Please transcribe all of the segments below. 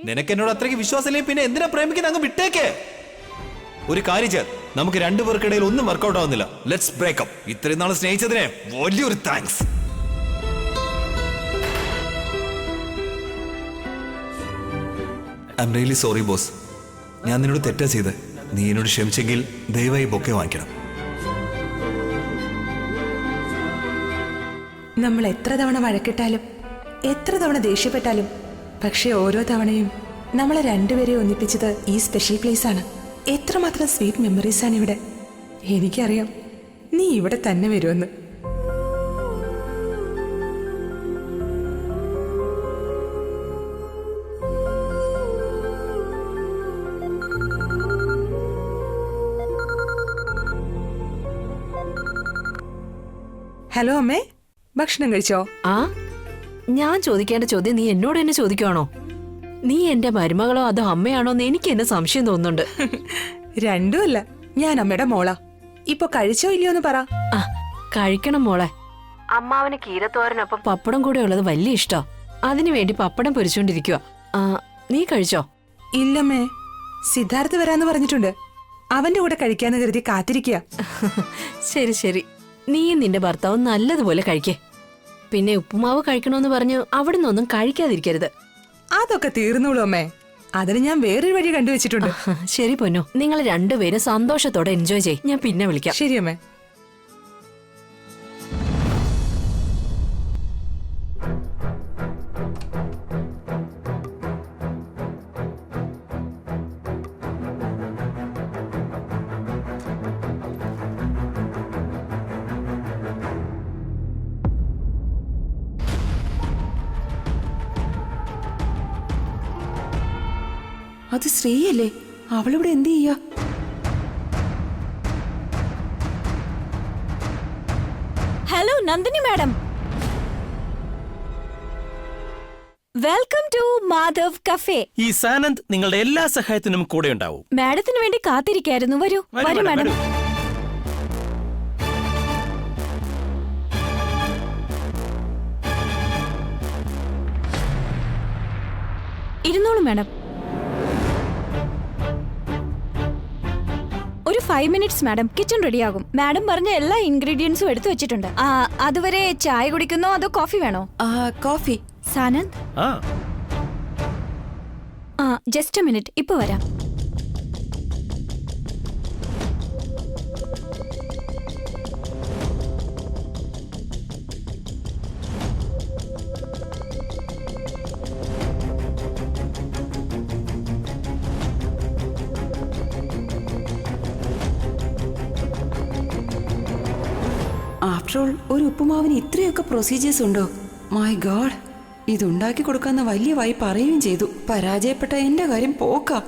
നിനക്ക് എന്നോട് അത്രയ്ക്ക് വിശ്വാസമില്ലേ പിന്നെ എന്തിനാ പ്രേമിക്കുന്ന അങ്ങ് വിട്ടേക്ക്. ഒരു കാര്യം ചെയ്യാം, നമുക്ക് രണ്ടുപേർക്കിടയിൽ ഒന്നും വർക്കൗട്ട് ആവുന്നില്ല. Let's breakup. ഇത്രയും നാൾ സ്നേഹിച്ചതിനെ വലിയൊരു thanks. I am really sorry boss. ഞാൻ നിന്നോട് തെറ്റാ ചെയ്ത്. നീ എന്നോട് ക്ഷമിച്ചെങ്കിൽ ദയവായി ബൊക്കെ വാങ്ങിക്കണം. നമ്മൾ എത്ര തവണ വഴക്കിട്ടാലും എത്ര തവണ ദേഷ്യപ്പെട്ടാലും പക്ഷെ ഓരോ തവണയും നമ്മളെ രണ്ടുപേരെയും ഒന്നിപ്പിച്ചത് ഈ സ്പെഷ്യൽ പ്ലേസ് ആണ്. എത്രമാത്രം സ്വീറ്റ് മെമ്മറീസ് ആണ് ഇവിടെ. എനിക്കറിയാം നീ ഇവിടെ തന്നെ വരുമെന്ന്. ഹലോ അമ്മേ, ഭക്ഷണം കഴിച്ചോ? ആ, ഞാൻ ചോദിക്കേണ്ട ചോദ്യം നീ എന്നോട് തന്നെ ചോദിക്കുവാണോ? നീ എന്റെ മരുമകളോ അതോ അമ്മയാണോ എന്ന് എനിക്ക് എന്നെ സംശയം തോന്നുന്നുണ്ട്. രണ്ടുമല്ല, ഞാൻ അമ്മയുടെ മോളാ. ഇപ്പൊ കഴിച്ചോ ഇല്ലയോ എന്ന് പറ. ആ, കഴിക്കണം മോളെ. അമ്മാവന് കീരത്തോരനൊപ്പം പപ്പടം കൂടെ ഉള്ളത് വലിയ ഇഷ്ടോ. അതിനുവേണ്ടി പപ്പടം പൊരിച്ചോണ്ടിരിക്കുക. നീ കഴിച്ചോ? ഇല്ലമ്മേ, സിദ്ധാർത്ഥ് വരാന്ന് പറഞ്ഞിട്ടുണ്ട്. അവന്റെ കൂടെ കഴിക്കാന്ന് കരുതി കാത്തിരിക്കുക. ശരി ശരി, നീയും നിന്റെ ഭർത്താവും നല്ലതുപോലെ കഴിക്കേ. പിന്നെ ഉപ്പുമാവ് കഴിക്കണമെന്ന് പറഞ്ഞ് അവിടെ നിന്നൊന്നും കഴിക്കാതിരിക്കരുത്. അതൊക്കെ തീർന്നോളൂ അമ്മേ. അതിന് ഞാൻ വേറൊരു വഴി കണ്ടുവച്ചിട്ടുണ്ട്. ശരി പൊന്നു, നിങ്ങൾ രണ്ടുപേരും സന്തോഷത്തോടെ എൻജോയ് ചെയ്യ്. ഞാൻ പിന്നെ വിളിക്കാം. ശരി അമ്മേ. അത് ശ്രീയല്ലേ? അവളിവിടെ എന്ത് ചെയ്യാ? Hello Nandini madam, welcome to Madhav cafe. ഈ സാനന്ദ് നിങ്ങളുടെ എല്ലാ സഹായത്തിനും കൂടെ ഉണ്ടാവും. മാഡത്തിന് വേണ്ടി കാത്തിരിക്കായിരുന്നു. വരൂ വരൂ മാഡം. ഇരുന്നോളൂ മാഡം. ഒരു 5 മിനിറ്റ്സ് മാഡം, കിച്ചൺ റെഡിയാകും. മാഡം പറഞ്ഞ എല്ലാ ഇൻഗ്രീഡിയൻസും എടുത്തു വെച്ചിട്ടുണ്ട്. അതുവരെ ചായ കുടിക്കുന്നോ അതോ കോഫി വേണോ? Coffee. Sanand, just A minute, ഇപ്പൊ വരാം. ആഫ്റ്റർ ഓൾ ഒരു ഉപ്പുമാവിന് ഇത്രയൊക്കെ പ്രൊസീജിയേഴ്സ് ഉണ്ടോ? മൈ ഗോഡ്, ഇതുണ്ടാക്കി കൊടുക്കാന്ന് വലിയ വായി പറയുകയും ചെയ്തു. പരാജയപ്പെട്ട എന്റെ കാര്യം പോക്ക.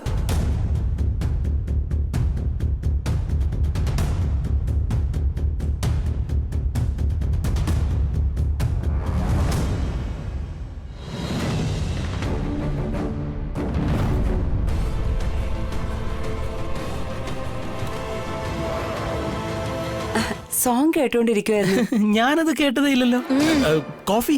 സോങ് കേട്ടോണ്ടിരിക്കുവായിരുന്നു. ഞാനത് കേട്ടതേ ഇല്ലല്ലോ. കോഫി?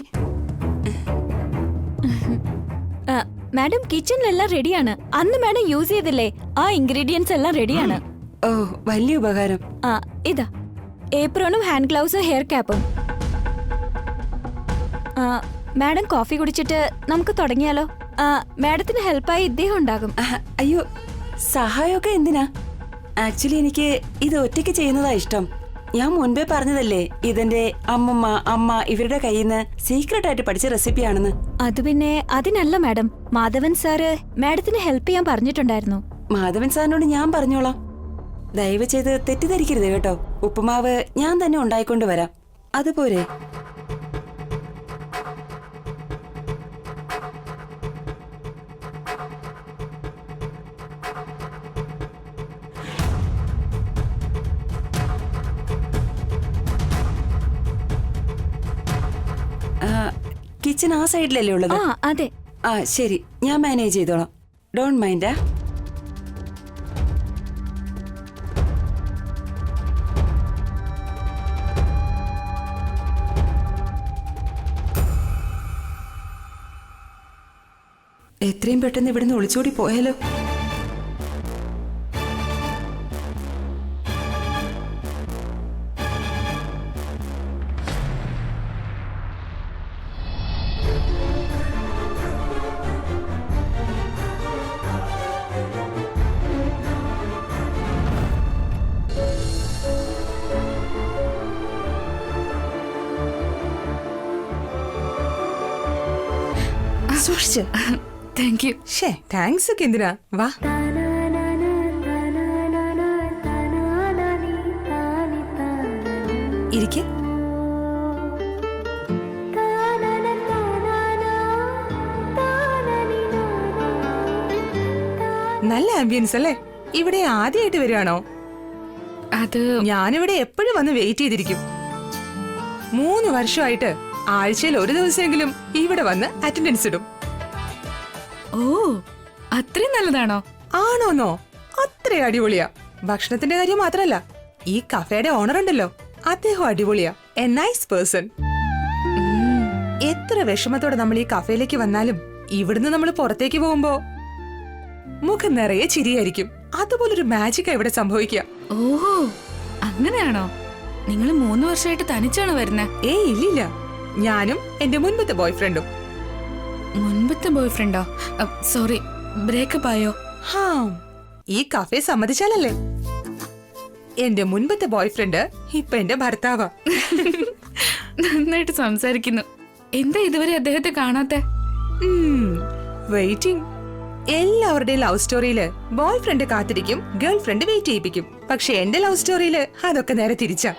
മാഡം, കിച്ചണിലെല്ലാം റെഡിയാണ്. അന്ന് മാഡം യൂസ് ചെയ്തില്ലേ ആ ഇൻഗ്രീഡിയൻസ് എല്ലാം റെഡിയാണ്. ഓ, വലിയ ഉപകാരം. ഇതാ ഏപ്രോണും ഹാൻഡ് ഗ്ലൗസും ഹെയർ ക്യാപ്പും. മാഡം കോഫി കുടിച്ചിട്ട് നമുക്ക് തുടങ്ങിയാലോ? മാഡത്തിന് ഹെൽപ്പായി ഇദ്ദേഹം ഉണ്ടാകും. അയ്യോ, സഹായമൊക്കെ എന്തിനാ? ആക്ച്വലി എനിക്ക് ഇത് ഒറ്റയ്ക്ക് ചെയ്യുന്നതാ ഇഷ്ടം. ഞാൻ മുൻപേ പറഞ്ഞതല്ലേ ഇതെന്റെ അമ്മമ്മ അമ്മ ഇവരുടെ കയ്യിൽ നിന്ന് സീക്രട്ട് ആയിട്ട് പഠിച്ച റെസിപ്പിയാണെന്ന്. അത് പിന്നെ അതിനല്ല മാഡം, മാധവൻ സാറ് മാഡത്തിന് ഹെൽപ്പ് ചെയ്യാൻ പറഞ്ഞിട്ടുണ്ടായിരുന്നു. മാധവൻ സാറിനോട് ഞാൻ പറഞ്ഞോളാം. ദയവ് ചെയ്ത് തെറ്റിദ്ധരിക്കരുത് കേട്ടോ. ഉപ്പുമാവ് ഞാൻ തന്നെ ഉണ്ടായിക്കൊണ്ട് വരാം. അതുപോരെ? കിച്ചൺ ആ സൈഡിലല്ലേ ഉള്ളത്? അതെ. ശരി, ഞാൻ മാനേജ് ചെയ്തോളാം. Don't mind. എത്രയും പെട്ടെന്ന് ഇവിടുന്ന് ഒളിച്ചോടി പോയാലോ? സൂക്ഷിച്ച്. Thank you. ഷേ, താങ്ക്സ് ഒക്കെ എന്തിനാ? വാ. ഇരിക്കെ. നല്ല ആംബിയൻസ് അല്ലേ? ഇവിടെ ആദ്യമായിട്ട് വരികയാണോ? അത് ഞാനിവിടെ എപ്പോഴും വന്ന് വെയിറ്റ് ചെയ്തിരിക്കും. 3 വർഷമായിട്ട് ആഴ്ചയിൽ ഒരു ദിവസമെങ്കിലും ഇവിടെ വന്ന് അറ്റൻഡൻസ് ഇടും. ഓ, അത്രയും നല്ലതാണോ? ആണോന്നോ? അത്ര അടിപൊളിയാ. ഭക്ഷണത്തിന്റെ കാര്യം മാത്രല്ല, ഈ കഫേയുടെ ഓണർ ഉണ്ടല്ലോ, അദ്ദേഹം അടിപൊളിയാ. A nice person. എത്ര വിഷമത്തോടെ നമ്മൾ ഈ കഫേയിലേക്ക് വന്നാലും ഇവിടുന്ന് നമ്മൾ പുറത്തേക്ക് പോകുമ്പോ മുഖം നിറയെ ചിരിയായിരിക്കും. അതുപോലൊരു മാജിക്കാ ഇവിടെ സംഭവിക്കുക. ഓഹോ, അങ്ങനെയാണോ? നിങ്ങൾ 3 വർഷമായിട്ട് തനിച്ചാണോ വരുന്നത്? ഏയ് ഇല്ലില്ല, ഞാനും എന്റെ മുൻപത്തെ ബോയ്ഫ്രണ്ടും. മുൻപത്തെ ബോയ്ഫ്രണ്ടോ? സോറി, ബ്രേക്കപ്പ് ആയോ? ഹാ, ഈ കഫേ സമ്മതിച്ചാലല്ലേ. എന്റെ മുൻപത്തെ ബോയ്ഫ്രണ്ട് ഇപ്പൊ എന്റെ ഭർത്താവാ. നന്നായിട്ട് സംസാരിക്കുന്നു. എന്താ ഇതുവരെ അദ്ദേഹത്തെ കാണാത്തെ? വെയിറ്റിംഗ്. എല്ലാവരുടെയും ലവ് സ്റ്റോറിയില് ബോയ് ഫ്രണ്ട് കാത്തിരിക്കും, ഗേൾ ഫ്രണ്ട് വെയിറ്റ് ചെയ്യിപ്പിക്കും. പക്ഷെ എന്റെ ലവ് സ്റ്റോറിയില് അതൊക്കെ നേരെ തിരിച്ചാ.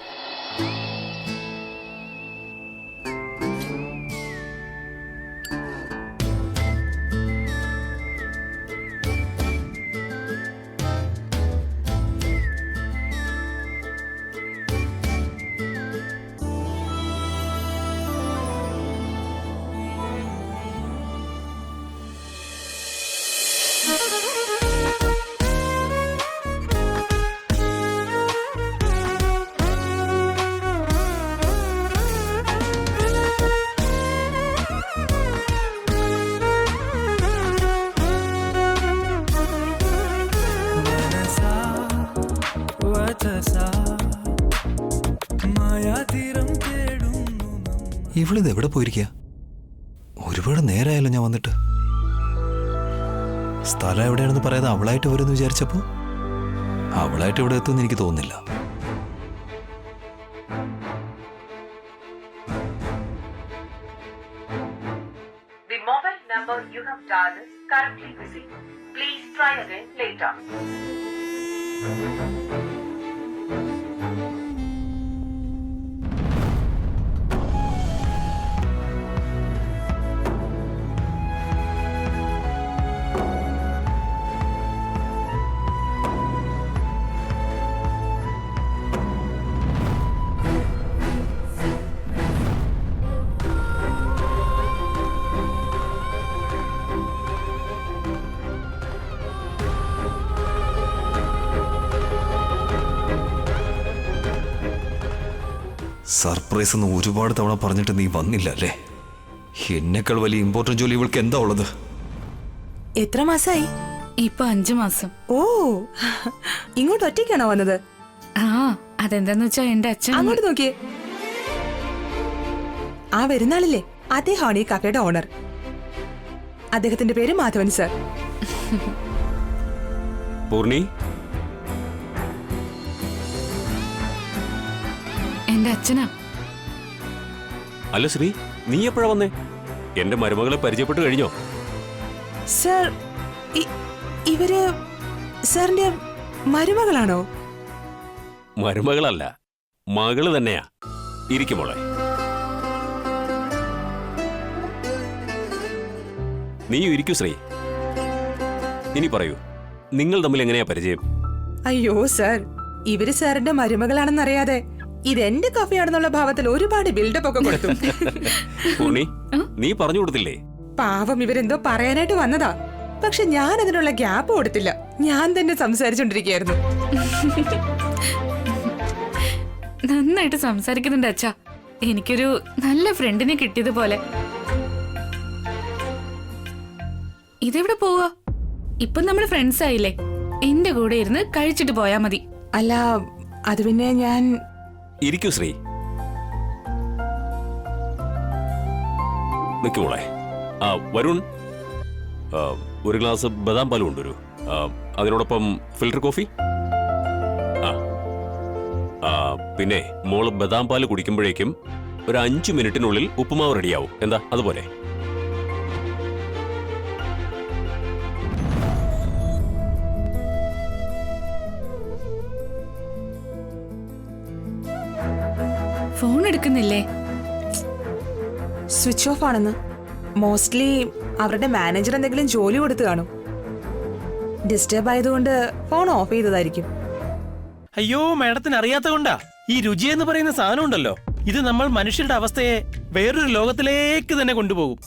ഇവളിത് എവിടെ പോയിരിക്കുക? ഒരുപാട് നേരമായല്ലോ ഞാൻ വന്നിട്ട്. സ്ഥലം എവിടെയാണെന്ന് പറയാതെ അവളായിട്ട് വരുമെന്ന് വിചാരിച്ചപ്പോ അവളായിട്ട് ഇവിടെ എത്തുമെന്ന് എനിക്ക് തോന്നുന്നില്ല. The mobile number you have dialed is currently busy. Please try again later. Surprise എന്ന് ഒരുപാട് തവണ പറഞ്ഞിട്ട് നീ വന്നില്ല അല്ലേ? എന്നെക്കാൾ വലിയ ഇമ്പോർട്ടന്റ് ജോലി ഇവൾക്ക് എന്താ ഉള്ളത്? എത്ര മാസായി? ഇപ്പൊ 5 മാസം. ഓ, ഇങ്ങോട്ട് ഒറ്റയ്ക്കാണോ വന്നത്? ആ, അതെന്താന്ന് വെച്ചാ എന്റെ അച്ഛൻ അങ്ങോട്ട് നോക്കിയേ. ആ വരുന്നാളില്ലേ, അദ്ദേഹമാണ് ഈ കഫേയുടെ ഓണർ. അദ്ദേഹത്തിന്റെ പേര് മാധവൻ സർ. പൂർണി, എന്റെ അച്ഛനാ. അല്ല ശ്രീ, നീ എപ്പോഴാ വന്നേ? എന്റെ മരുമകളെ പരിചയപ്പെട്ട് കഴിഞ്ഞോ? സർ, ഇവര് സാറിന്റെ മരുമകളാണോ? മരുമകളല്ല, മകള് തന്നെയാ. ഇരിക്കുമോളെ. നീയും ഇരിക്കൂ ശ്രീ. ഇനി പറയൂ, നിങ്ങൾ തമ്മിൽ എങ്ങനെയാ പരിചയം? അയ്യോ സർ, ഇവര് സാറിന്റെ മരുമകളാണെന്നറിയാതെ ഇതെന്റെ കഫയാണെന്നുള്ള ഭാവത്തിൽ ഒരുപാട് ബിൽഡപ്പ് ഒക്കെ കൊടുത്തു. പൂർണി, നീ പറഞ്ഞു കൊടുത്തില്ലേ? പാവം, ഇവരെന്തോ പറയാനായിട്ട് വന്നതാ. പക്ഷെ ഞാൻ അതിനുള്ള ഗ്യാപ്പ് കൊടുത്തില്ല. ഞാൻ തന്നെ സംസാരിച്ചോണ്ടിരിക്കുകയായിരുന്നു. നന്നായിട്ട് സംസാരിക്കുന്നുണ്ട് അച്ഛാ. എനിക്കൊരു നല്ല ഫ്രണ്ടിനെ കിട്ടിയതുപോലെ. ഇതെവിടെ പോവാ? ഇപ്പൊ നമ്മള് ഫ്രണ്ട്സ് ആയില്ലേ? എന്റെ കൂടെ ഇരുന്ന് കഴിച്ചിട്ട് പോയാ മതി. അല്ല, അത് പിന്നെ ഞാൻ... ഇരിക്കൂ ശ്രീ. നിൽക്കു മോളെ. വരുൺ, ഒരു ഗ്ലാസ് ബദാം പാലും കൊണ്ടുവരൂ. അതിനോടൊപ്പം ഫിൽറ്റർ കോഫി. പിന്നെ മോള് ബദാം പാല് കുടിക്കുമ്പോഴേക്കും ഒരു 5 മിനിറ്റിനുള്ളിൽ ഉപ്പുമാവ് റെഡിയാവും. എന്താ അതുപോലെ? ഫോൺ എടുക്കുന്നില്ലേ? സ്വിച്ച് ഓഫ് ആണെന്ന്. മോസ്റ്റ്ലി അവരുടെ മാനേജർ എന്തെങ്കിലും ജോലി കൊടുത്തു കാണും. ഡിസ്റ്റർബ് ആയതുകൊണ്ട് ഫോൺ ഓഫ് ചെയ്തതായിരിക്കും. അയ്യോ, മാഡത്തിന് അറിയാത്ത കൊണ്ടാ. ഈ രുചി എന്ന് പറയുന്ന സാധനം ഉണ്ടല്ലോ, ഇത് നമ്മൾ മനുഷ്യരുടെ അവസ്ഥയെ വേറൊരു ലോകത്തിലേക്ക് തന്നെ കൊണ്ടുപോകും.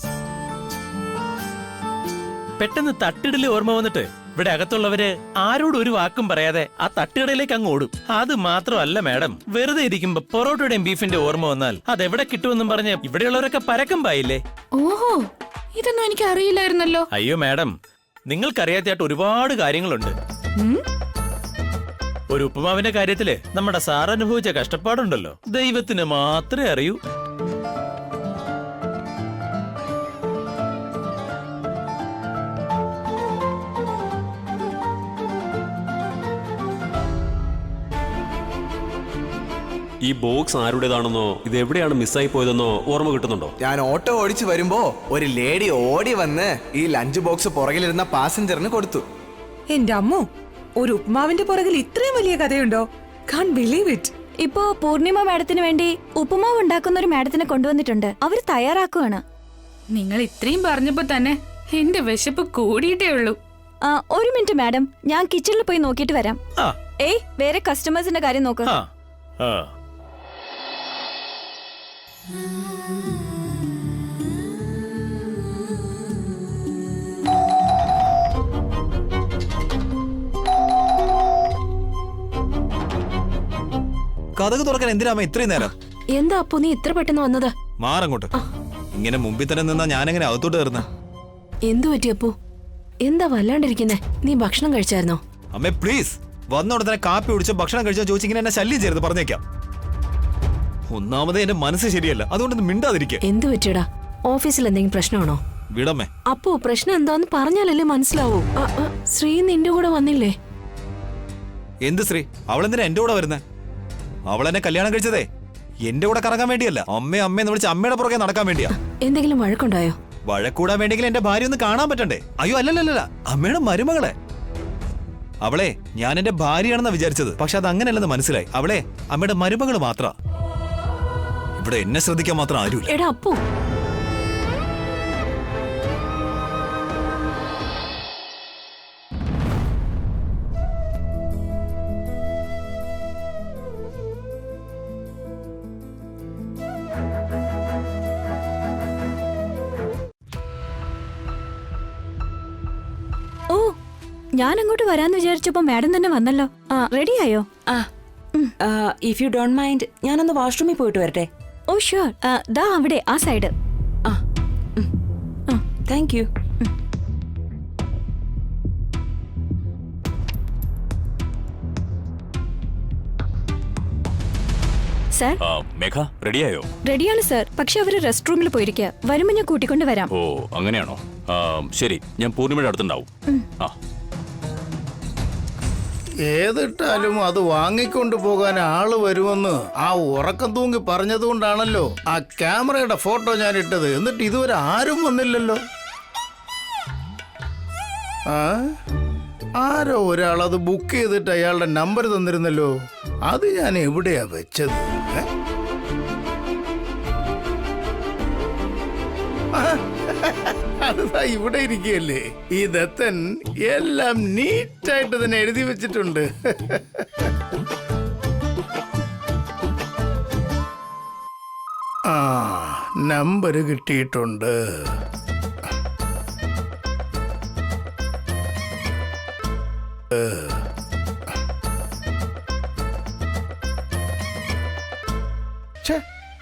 പെട്ടെന്ന് തട്ടിടല് ഓർമ്മ വന്നിട്ട് ഇവിടെ അകത്തുള്ളവര് ആരോടും ഒരു വാക്കും പറയാതെ ആ തട്ടുകടയിലേക്ക് അങ്ങ് ഓടും. അത് മാത്രമല്ല മാഡം, വെറുതെ ഇരിക്കുമ്പോ പൊറോട്ടയുടെയും ബീഫിന്റെ ഓർമ്മ വന്നാൽ അതെവിടെ കിട്ടുമെന്നും പറഞ്ഞ് ഇവിടെയുള്ളവരൊക്കെ പരക്കം പായില്ലേ. ഓഹോ, ഇതൊന്നും എനിക്ക് അറിയില്ലായിരുന്നല്ലോ. അയ്യോ മാഡം, നിങ്ങൾക്കറിയാത്തതായിട്ട് ഒരുപാട് കാര്യങ്ങളുണ്ട്. ഒരു ഉപ്പുമാവിന്റെ കാര്യത്തില് നമ്മുടെ സാർ അനുഭവിച്ച കഷ്ടപ്പാടുണ്ടല്ലോ, ദൈവത്തിന് മാത്രമേ അറിയൂ. ഈ ബോക്സ് ആരുടേതാണെന്നോ ഇത് എവിടെയാണ് മിസ്സായി പോയതെന്നോ ഓർമ്മ കിട്ടുന്നുണ്ടോ? ഞാൻ ഓട്ടോ ഓടിച്ചു വരുമ്പോ ഒരു ലേഡി ഓടി വന്ന് ഈ ലഞ്ച് ബോക്സ് പുറകിലിരുന്ന പാസഞ്ചറിന് കൊടുത്തു. എന്റെ അമ്മോ, ഒരു ഉപ്മാവിന്റെ പുറകിൽ ഇത്രയും വലിയ കഥയുണ്ടോ? Can believe it. ഇപ്പോ പൂർണിമ മാഡത്തിന് വേണ്ടി ഉപ്പുമാവ് ഉണ്ടാക്കുന്ന ഒരു മാഡത്തിനെ കൊണ്ടുവന്നിട്ടുണ്ട്. അവര് തയ്യാറാക്കുവാണ്. നിങ്ങൾ ഇത്രയും പറഞ്ഞപ്പോ തന്നെ എന്റെ വിശപ്പ് കൂടിയിട്ടേ ഉള്ളൂ. ഒരു മിനിറ്റ് മാഡം, ഞാൻ കിച്ചണിൽ പോയി നോക്കിയിട്ട് വരാം. ആ, ഏയ്, വേറെ കസ്റ്റമേഴ്സിന്റെ കാര്യം നോക്ക്. ആ, ആ. കഥക് തുറക്കാൻ എന്തിനാമ ഇത്രയും നേരം? എന്താ അപ്പോ നീ ഇത്ര പെട്ടെന്ന് വന്നത്? മാറങ്ങോട്ട്. ഇങ്ങനെ മുമ്പിൽ തന്നെ നിന്നാ ഞാനെങ്ങനെ അകത്തോട്ട് കയറുന്ന? എന്തു പറ്റി അപ്പോ? എന്താ വല്ലാണ്ടിരിക്കുന്നേ? നീ ഭക്ഷണം കഴിച്ചായിരുന്നോ? അമ്മേ പ്ലീസ്, വന്നോടെ തന്നെ കാപ്പി കുടിച്ചോ ഭക്ഷണം കഴിച്ചോ ചോദിച്ചിങ്ങനെ എന്നെ ശല്യം ചെയ്യരുത്, പറഞ്ഞേക്കാം. ഒന്നാമതേ എന്റെ മനസ്സ് ശരിയല്ല, അതുകൊണ്ടൊന്ന് മിണ്ടാതിരിക്കുക. എന്തു പറ്റിയടാ? ഓഫീസിൽ എന്തെങ്കിലും പ്രശ്നമാണോ? വിടമ്മേ. അപ്പോ പ്രശ്നം എന്താന്ന് പറഞ്ഞാലല്ലേ മനസ്സിലാവൂ. ശ്രീ നിന്റെ കൂടെ വന്നില്ലേ? എന്ത് ശ്രീ? അവളെന്തിനാ എന്റെ കൂടെ വരുന്നേ? അവളെന്നെ കല്യാണം കഴിച്ചതേ എന്റെ കൂടെ കറങ്ങാൻ വേണ്ടിയല്ല, അമ്മയെന്ന് വിളിച്ച് അമ്മയുടെ പുറകെ നടക്കാൻ വേണ്ടിയാ. എന്തെങ്കിലും വഴക്കുണ്ടായോ? വഴക്കൂടാൻ വേണ്ടെങ്കിൽ എന്റെ ഭാര്യ ഒന്ന് കാണാൻ പറ്റണ്ടേ? അയ്യോ അല്ലല്ല, അമ്മയുടെ മരുമകളെ. അവളെ ഞാൻ എന്റെ ഭാര്യയാണെന്നാ വിചാരിച്ചത്, പക്ഷെ അത് അങ്ങനെയല്ലെന്ന് മനസ്സിലായി. അവളെ അമ്മയുടെ മരുമകള് മാത്ര. ഇവിടെ എന്നെ ശ്രദ്ധിക്കാൻ മാത്രം ആരുമില്ല. എടാ അപ്പു, ഓ, ഞാൻ അങ്ങോട്ട് വരാന്ന് വിചാരിച്ചപ്പോ മാഡം തന്നെ വന്നല്ലോ. റെഡിയായോ? ഇഫ് യു ഡോണ്ട് മൈൻഡ് ഞാനൊന്ന് വാഷ്റൂമിൽ പോയിട്ട് വരട്ടെ. ഓ ഷുവർ, ദാ അവിടെ ആ സൈഡ്. Thank you. സർ, മേഘ റെഡിയായോ? റെഡിയാണ് സർ, പക്ഷെ അവര് റെസ്റ്റ് റൂമിൽ പോയിരിക്കുക. വരുമ്പോ ഞാൻ കൂട്ടിക്കൊണ്ട് വരാം. ഓ അങ്ങനെയാണോ? ശരി, ഞാൻ പൂർണിമയുടെ അടുത്തുണ്ടാവും. ആ, ഏതിട്ടാലും അത് വാങ്ങിക്കൊണ്ടു പോകാൻ ആള് വരുമെന്ന് ആ ഉറക്കം തൂങ്ങി പറഞ്ഞതുകൊണ്ടാണല്ലോ ആ ക്യാമറയുടെ ഫോട്ടോ ഞാൻ ഇട്ടത്. എന്നിട്ട് ഇതുവരെ ആരും വന്നില്ലല്ലോ. ആരോ ഒരാൾ അത് ബുക്ക് ചെയ്തിട്ട് അയാളുടെ നമ്പർ തന്നിരുന്നല്ലോ. അത് ഞാൻ എവിടെയാ വെച്ചത്? അതാ ഇവിടെ ഇരിക്കുകയല്ലേ. ഈ ദത്തൻ എല്ലാം നീറ്റായിട്ട് തന്നെ എഴുതി വെച്ചിട്ടുണ്ട്. ആ, നമ്പർ കിട്ടിയിട്ടുണ്ട്.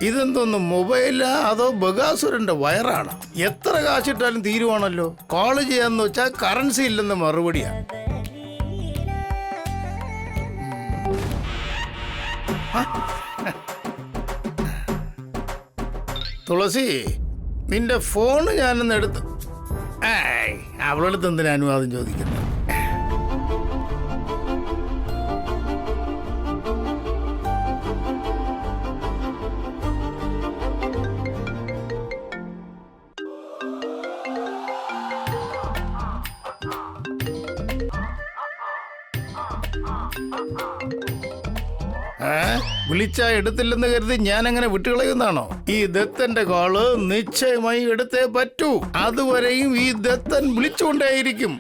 ഇതെന്തോന്ന് മൊബൈലാ അതോ ബഗാസുരന്റെ വയറാണ്? എത്ര കാശിട്ടാലും തീരുവാണല്ലോ. കോള് ചെയ്യാന്ന് വെച്ചാൽ കറൻസി ഇല്ലെന്ന് മറുപടിയാ. തുളസി, നിന്റെ ഫോണ് ഞാനൊന്ന് എടുത്ത്. അവളടുത്ത് എന്തിനാ അനുവാദം ചോദിക്കുന്നത്? വിളിച്ചാ എടുത്തില്ലെന്ന് കരുതി ഞാൻ അങ്ങനെ വിട്ടുകളയുന്നതാണോ? ഈ ദത്തന്റെ കോള് നിശ്ചയമായി എടുത്തേ പറ്റൂ. അതുവരെയും ഈ ദത്തൻ വിളിച്ചുകൊണ്ടേയിരിക്കും.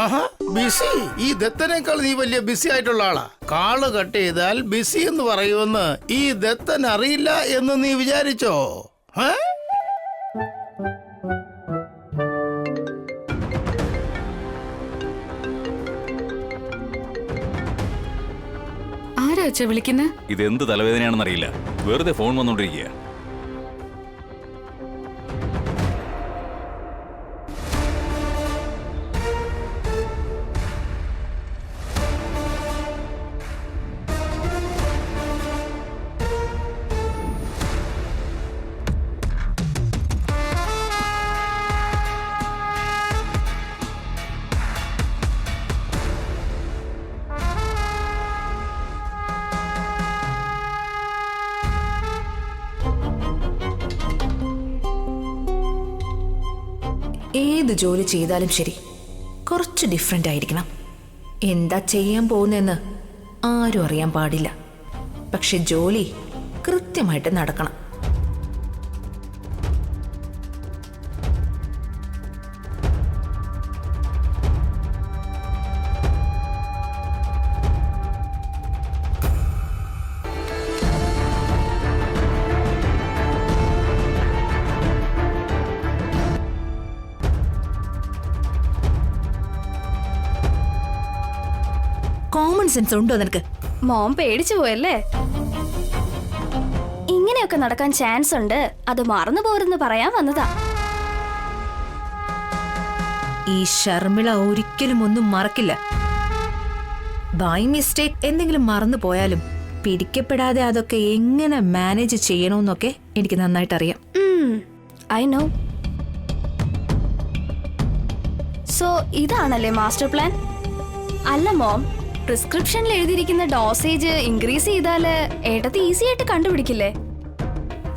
ആഹാ, ബിസി. ഈ ദത്തനേക്കാൾ നീ വലിയ ബിസി ആയിട്ടുള്ള ആളാ. കാള് കട്ട് ചെയ്താൽ ബിസി എന്ന് പറയുമെന്ന് ഈ ദത്തൻ അറിയില്ല എന്ന് നീ വിചാരിച്ചോ? ആരാ അച്ഛാ വിളിക്കുന്നത്? ഇതെന്ത് തലവേദനയാണെന്നറിയില്ല, വെറുതെ ഫോൺ വന്നോണ്ടിരിക്കുക. ഏത് ജോലി ചെയ്താലും ശരി, കുറച്ച് ഡിഫറെൻ്റ് ആയിരിക്കണം. എന്താ ചെയ്യാൻ പോകുന്നതെന്ന് ആരും അറിയാൻ പാടില്ല. പക്ഷെ ജോലി കൃത്യമായിട്ട് നടക്കണം. കോമൺ സെൻസ് ഉണ്ടോ നിനക്ക്? മോം പേടിച്ചു പോയല്ലേ? ഇങ്ങനെയൊക്കെ നടക്കാൻ ചാൻസ് ഉണ്ട്, അത് മറന്നു പോരെന്ന് പറയാൻ വന്നതാ. ഈ ശർമിള ഒരിക്കലും ഒന്നും മറക്കില്ല. ബൈ മിസ്റ്റേക്ക് എന്തെങ്കിലും മറന്നു പോയാലും പിടിക്കപ്പെടാതെ അതൊക്കെ എങ്ങനെ മാനേജ് ചെയ്യണമെന്നൊക്കെ എനിക്ക് നന്നായിട്ട് അറിയാം. I know. സോ ഇതാണല്ലേ മാസ്റ്റർ പ്ലാൻ? അല്ല മോം, പ്രിസ്ക്രിപ്ഷനിൽ എഴുതിയിരിക്കുന്ന ഡോസേജ് ഇൻക്രീസ് ചെയ്താല് ഏട്ടത്തി ഈസി ആയിട്ട് കണ്ടുപിടിക്കില്ലേ?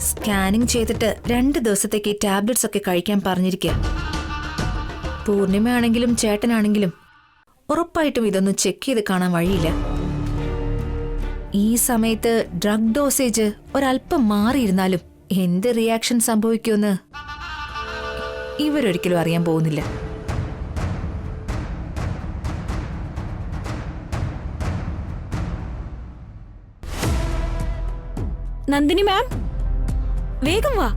സ്കാനിങ് ചെയ്തിട്ട് 2 ദിവസത്തേക്ക് ഈ ടാബ്ലറ്റ്സ് ഒക്കെ കഴിക്കാൻ പറഞ്ഞിരിക്കുക. പൂർണിമയാണെങ്കിലും ചേട്ടനാണെങ്കിലും ഉറപ്പായിട്ടും ഇതൊന്നും ചെക്ക് ചെയ്ത് കാണാൻ വഴിയില്ല. ഈ സമയത്ത് ഡ്രഗ് ഡോസേജ് ഒരല്പം മാറിയിരുന്നാലും എന്ത് റിയാക്ഷൻ സംഭവിക്കുമെന്ന് ഇവരൊരിക്കലും അറിയാൻ പോകുന്നില്ല. നന്ദിനി മാം, വേഗം വാ.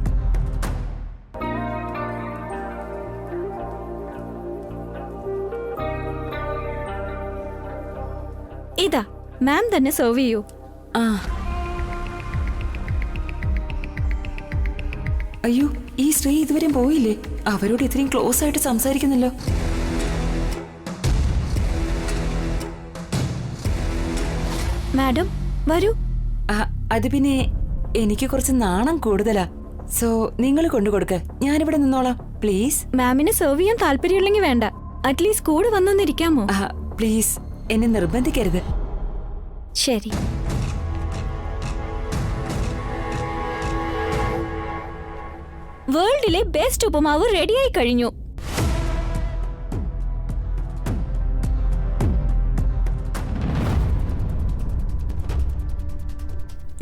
ഇതാ മാം തന്നെ സെർവ് ചെയ്യൂ. അയ്യോ, ഈ സ്ത്രീ ഇതുവരെ പോയില്ലേ? അവരോട് ഇത്രയും ക്ലോസ് ആയിട്ട് സംസാരിക്കുന്നല്ലോ. മാഡം വരൂ. അത് പിന്നെ എനിക്ക് കുറച്ച് നാണം കൂടുതലാ. സോ നിങ്ങൾ കൊണ്ടുകൊടുക്ക, ഞാനിവിടെ നിന്നോളാം പ്ലീസ്. മാമിന് സെർവ് ചെയ്യാൻ താല്പര്യമില്ലെങ്കിൽ വേണ്ട, അറ്റ്ലീസ്റ്റ് കൂടെ വന്നൊന്നിരിക്കാമോ? പ്ലീസ്, എന്നെ നിർബന്ധിക്കരുത്. ശരി. വേൾഡിലെ ബെസ്റ്റ് ഉപ്പുമാവ് റെഡിയായി കഴിഞ്ഞു.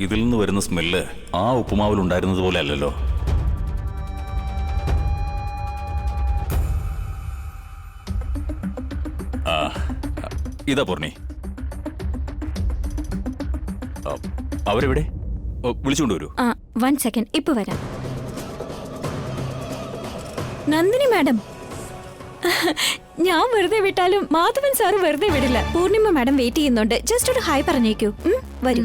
ഇതിൽ നിന്ന് വരുന്ന സ്മെല്ല് ആ ഉപ്പുമാവിൽ ഉണ്ടായിരുന്നത് പോലെ അല്ലല്ലോ. ഇതാ പൂർണി, അവരെവിടെ? വിളിച്ചുകൊണ്ടുവരൂ. 1 സെക്കൻഡ്, ഇപ്പൊ വരാം. നന്ദിനി മാഡം, ഞാൻ വെറുതെ വിട്ടാലും മാധവൻ സാറ് വെറുതെ വിടില്ല. പൂർണിമ മാഡം വെയിറ്റ് ചെയ്യുന്നുണ്ട്. ജസ്റ്റ് ഒരു ഹായ് പറഞ്ഞേക്കൂ. വരൂ.